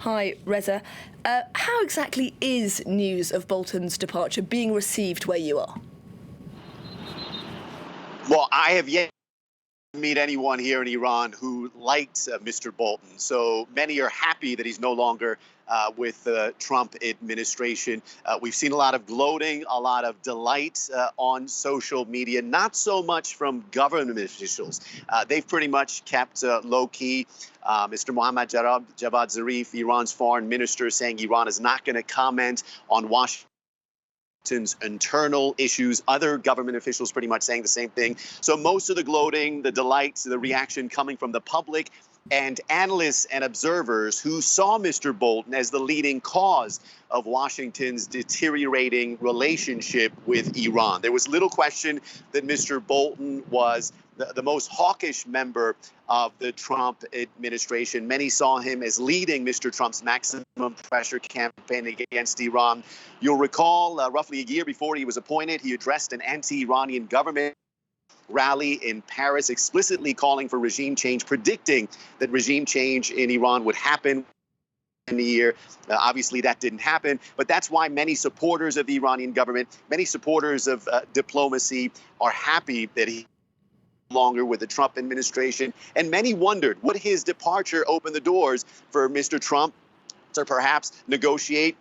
Hi, Reza. How exactly is news of Bolton's departure being received where you are? Well, I have yet to meet anyone here in Iran who liked Mr. Bolton. So many are happy that he's no longer with the Trump administration. We've seen a lot of gloating, a lot of delight on social media, not so much from government officials. They've pretty much kept low key. Mr. Mohammad Javad Zarif, Iran's foreign minister, saying Iran is not going to comment on Washington's internal issues. Other government officials pretty much saying the same thing. So most of the gloating, the delight, the reaction coming from the public and analysts and observers who saw Mr. Bolton as the leading cause of Washington's deteriorating relationship with Iran. There was little question that Mr. Bolton was the most hawkish member of the Trump administration. Many saw him as leading Mr. Trump's maximum pressure campaign against Iran. You'll recall roughly a year before he was appointed, he addressed an anti-Iranian government rally in Paris, explicitly calling for regime change, predicting that regime change in Iran would happen in the year. Obviously, that didn't happen, but that's why many supporters of the Iranian government, many supporters of diplomacy are happy that he longer with the Trump administration. And many wondered, would his departure open the doors for Mr. Trump to perhaps negotiate,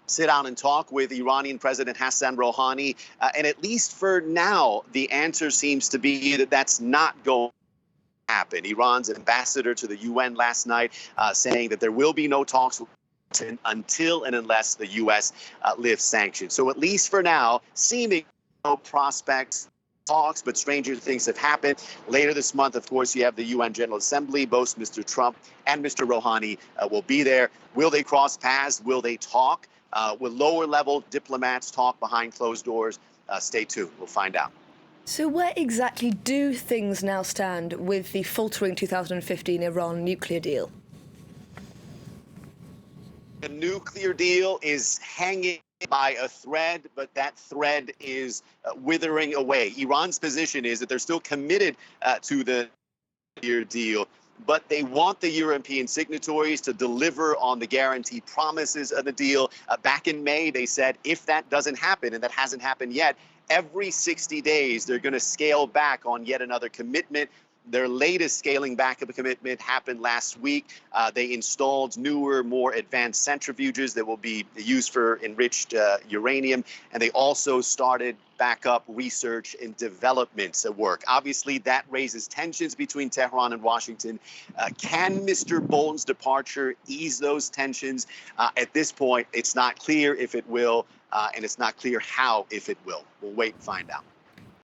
sit down and talk with Iranian President Hassan Rouhani? And at least for now, the answer seems to be that that's not going to happen. Iran's ambassador to the UN last night saying that there will be no talks until and unless the U.S. Lifts sanctions. So at least for now, seeming no prospects talks, but stranger things have happened. Later this month, of course, you have the UN General Assembly. Both Mr. Trump and Mr. Rouhani will be there. Will they cross paths? Will they talk? Will lower-level diplomats talk behind closed doors? Stay tuned. We'll find out. So where exactly do things now stand with the faltering 2015 Iran nuclear deal? The nuclear deal is hanging by a thread, but that thread is withering away. Iran's position is that they're still committed to the nuclear deal, but they want the European signatories to deliver on the guaranteed promises of the deal. Back in May, they said if that doesn't happen, and that hasn't happened yet, every 60 days, they're going to scale back on yet another commitment. Their latest scaling back of a commitment happened last week. They installed newer, more advanced centrifuges that will be used for enriched uranium. And they also started back up research and development work. Obviously, that raises tensions between Tehran and Washington. Can Mr. Bolton's departure ease those tensions? At this point, it's not clear if it will, and it's not clear how if it will. We'll wait and find out.